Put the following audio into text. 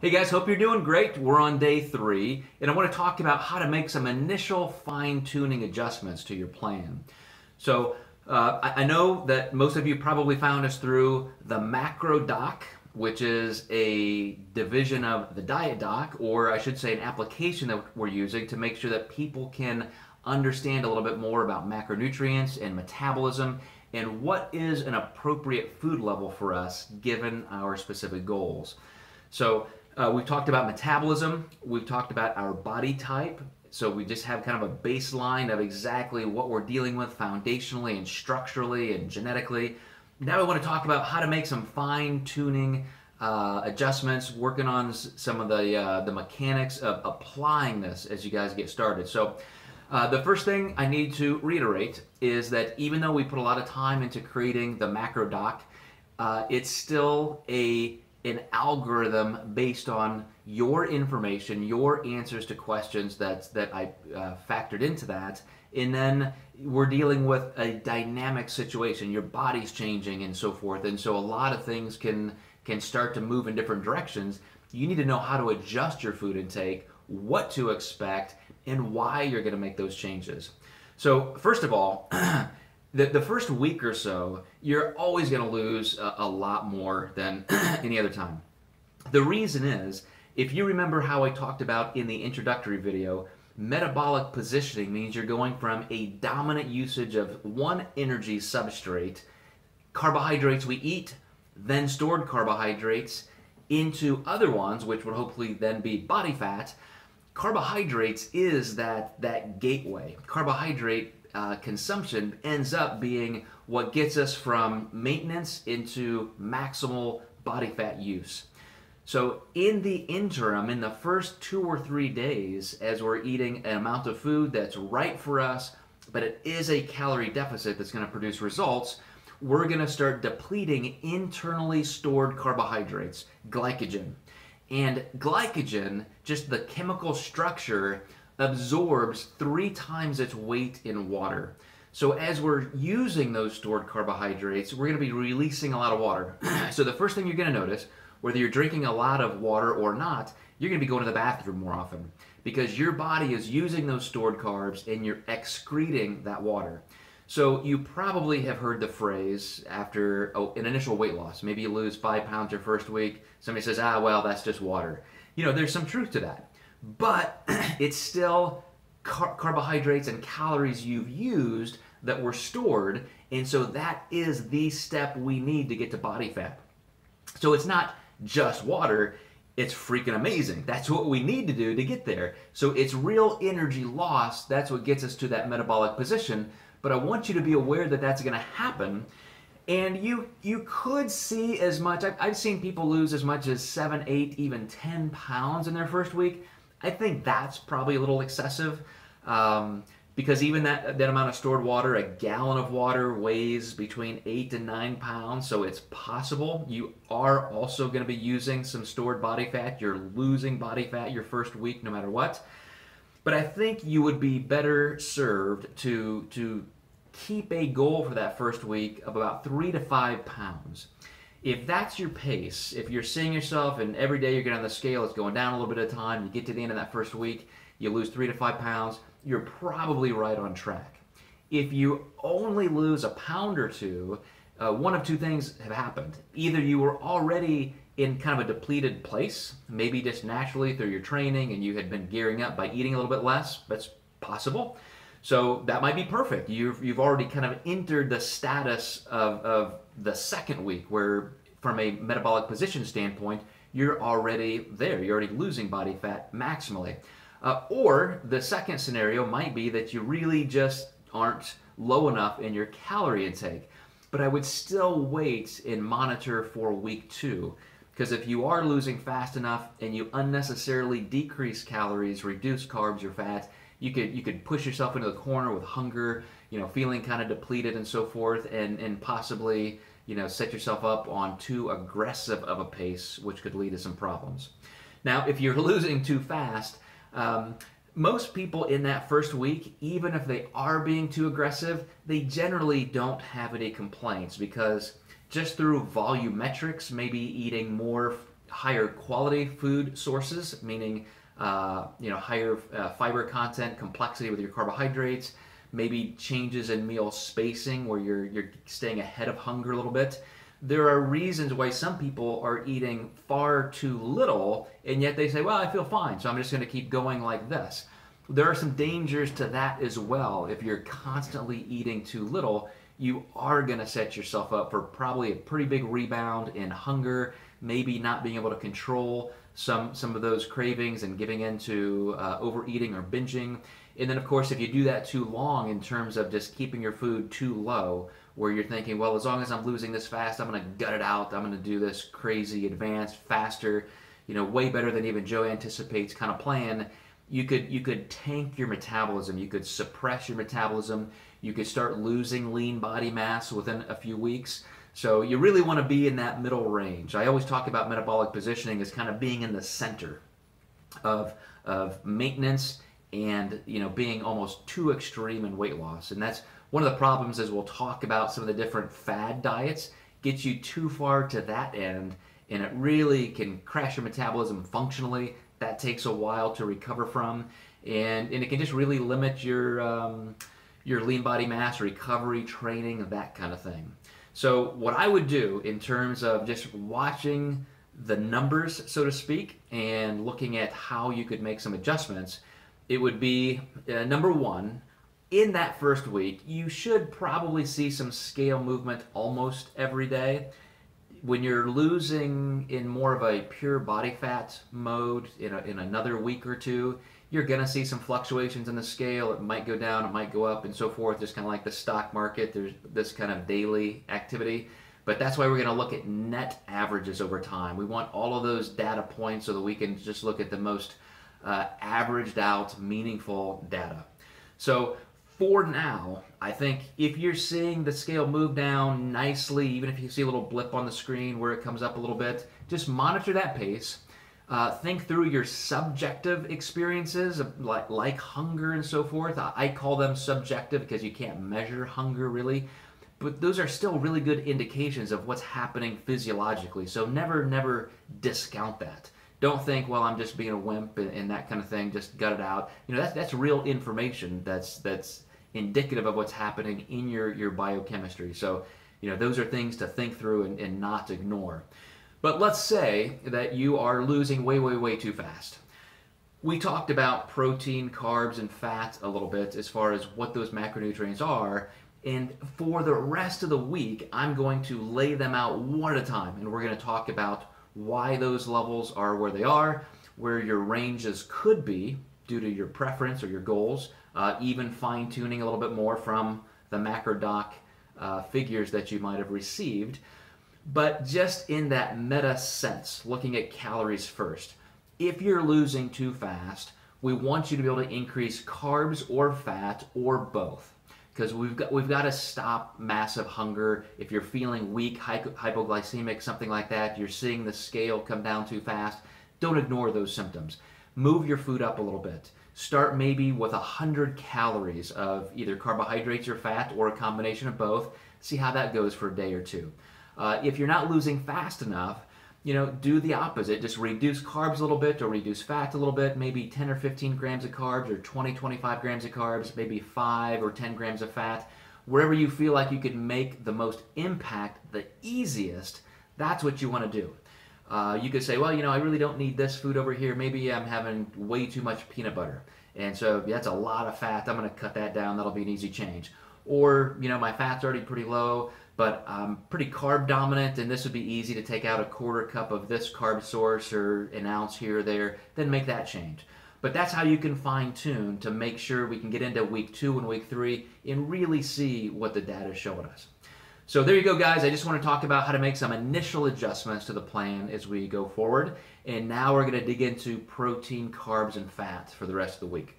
Hey guys, hope you're doing great. We're on day 3, and I want to talk about how to make some initial fine-tuning adjustments to your plan. So, I know that most of you probably found us through the Macro Doc, which is a division of the Diet Doc, or I should say an application that we're using to make sure that people can understand a little bit more about macronutrients and metabolism and what is an appropriate food level for us given our specific goals. So we've talked about metabolism, we've talked about our body type, so we just have kind of a baseline of exactly what we're dealing with foundationally and structurally and genetically. Now we want to talk about how to make some fine-tuning adjustments, working on some of the mechanics of applying this as you guys get started. So the first thing I need to reiterate is that even though we put a lot of time into creating the Macro Doc, it's still an algorithm based on your information, your answers to questions that I factored into that, and then we're dealing with a dynamic situation. Your body's changing and so forth, and so a lot of things can start to move in different directions. You need to know how to adjust your food intake, what to expect, and why you're going to make those changes. So first of all, the first week or so, you're always going to lose a lot more than any other time. The reason is, if you remember how I talked about in the introductory video, metabolic positioning means you're going from a dominant usage of one energy substrate, carbohydrates we eat, then stored carbohydrates, into other ones, which would hopefully then be body fat. Carbohydrates is that gateway. Carbohydrate consumption ends up being what gets us from maintenance into maximal body fat use. So in the interim, in the first 2 or 3 days, as we're eating an amount of food that's right for us, but it is a calorie deficit that's going to produce results, we're going to start depleting internally stored carbohydrates, glycogen. And glycogen, just the chemical structure, absorbs 3 times its weight in water. So as we're using those stored carbohydrates, we're going to be releasing a lot of water. So the first thing you're going to notice, whether you're drinking a lot of water or not, you're going to be going to the bathroom more often because your body is using those stored carbs and you're excreting that water. So you probably have heard the phrase after an initial weight loss. Maybe you lose 5 pounds your first week. Somebody says, well, that's just water. You know, there's some truth to that. But it's still carbohydrates and calories you've used that were stored, and so that is the step we need to get to body fat. So it's not just water, it's freaking amazing. That's what we need to do to get there. So it's real energy loss, that's what gets us to that metabolic position, but I want you to be aware that that's going to happen. And you could see as much, I've seen people lose as much as 7, 8, even 10 pounds in their first week. I think that's probably a little excessive because even that amount of stored water, a gallon of water weighs between 8 and 9 pounds, so it's possible. You are also going to be using some stored body fat. You're losing body fat your first week no matter what. But I think you would be better served to keep a goal for that first week of about 3 to 5 pounds. If that's your pace, if you're seeing yourself and every day you're getting on the scale, it's going down a little bit at a time, you get to the end of that first week, you lose 3 to 5 pounds, you're probably right on track. If you only lose a pound or two, one of 2 things have happened. Either you were already in kind of a depleted place, maybe just naturally through your training and you had been gearing up by eating a little bit less, that's possible. So that might be perfect. You've already kind of entered the status of the second week where from a metabolic position standpoint, you're already there. You're already losing body fat maximally. Or the second scenario might be that you really just aren't low enough in your calorie intake. But I would still wait and monitor for week 2. Because if you are losing fast enough and you unnecessarily decrease calories, reduce carbs or fat, you could push yourself into the corner with hunger, feeling kind of depleted and so forth, and possibly, set yourself up on too aggressive of a pace, which could lead to some problems. Now, if you're losing too fast, most people in that first week, even if they are being too aggressive, they generally don't have any complaints because just through volumetrics, maybe eating more higher quality food sources, meaning higher fiber content, complexity with your carbohydrates, maybe changes in meal spacing where you're staying ahead of hunger a little bit. There are reasons why some people are eating far too little, and yet they say, well, I feel fine, so I'm just going to keep going like this. There are some dangers to that as well. If you're constantly eating too little, you are going to set yourself up for probably a pretty big rebound in hunger, maybe not being able to control some of those cravings and giving into overeating or binging. And then, of course, if you do that too long in terms of just keeping your food too low, where you're thinking, well, as long as I'm losing this fast, I'm going to gut it out. I'm going to do this crazy, advanced, faster, way better than even Joe anticipates kind of plan. You could tank your metabolism. You could suppress your metabolism. You could start losing lean body mass within a few weeks. So you really want to be in that middle range. I always talk about metabolic positioning as kind of being in the center of maintenance and being almost too extreme in weight loss. And that's one of the problems, is we'll talk about some of the different fad diets get you too far to that end, and it really can crash your metabolism functionally. That takes a while to recover from, and it can just really limit your lean body mass, recovery, training, that kind of thing. So what I would do in terms of just watching the numbers, so to speak, and looking at how you could make some adjustments, it would be number one, in that first week, you should probably see some scale movement almost every day. When you're losing in more of a pure body fat mode in another week or two, you're going to see some fluctuations in the scale. It might go down, it might go up, and so forth, just kind of like the stock market. There's this kind of daily activity. But that's why we're going to look at net averages over time. We want all of those data points so that we can just look at the most averaged out, meaningful data. So for now, I think if you're seeing the scale move down nicely, even if you see a little blip on the screen where it comes up a little bit, just monitor that pace. Think through your subjective experiences of like hunger and so forth. I call them subjective because you can't measure hunger really, but those are still really good indications of what's happening physiologically. So never discount that. Don't think, well, I'm just being a wimp and that kind of thing. Just gut it out. That's real information. That's indicative of what's happening in your biochemistry. So, those are things to think through and not ignore. But let's say that you are losing way too fast. We talked about protein, carbs, and fat a little bit as far as what those macronutrients are. And for the rest of the week, I'm going to lay them out one at a time. And we're going to talk about why those levels are where they are, where your ranges could be due to your preference or your goals, even fine-tuning a little bit more from the MacroDoc figures that you might have received. But just in that meta sense, looking at calories first, if you're losing too fast, we want you to be able to increase carbs or fat or both. Because we've got to stop massive hunger. If you're feeling weak, hypoglycemic, something like that, you're seeing the scale come down too fast, don't ignore those symptoms. Move your food up a little bit. Start maybe with 100 calories of either carbohydrates or fat or a combination of both. See how that goes for a day or two. If you're not losing fast enough, do the opposite. Just reduce carbs a little bit or reduce fat a little bit, maybe 10 or 15 grams of carbs or 20, 25 grams of carbs, maybe 5 or 10 grams of fat. Wherever you feel like you could make the most impact the easiest, that's what you want to do. You could say, well, I really don't need this food over here. Maybe I'm having way too much peanut butter. And so that's a lot of fat. I'm going to cut that down. That'll be an easy change. Or, my fat's already pretty low, but I'm pretty carb dominant, and this would be easy to take out a quarter cup of this carb source or an ounce here or there, then make that change. But that's how you can fine tune to make sure we can get into week 2 and week 3 and really see what the data is showing us. So there you go, guys. I just want to talk about how to make some initial adjustments to the plan as we go forward. And now we're going to dig into protein, carbs, and fat for the rest of the week.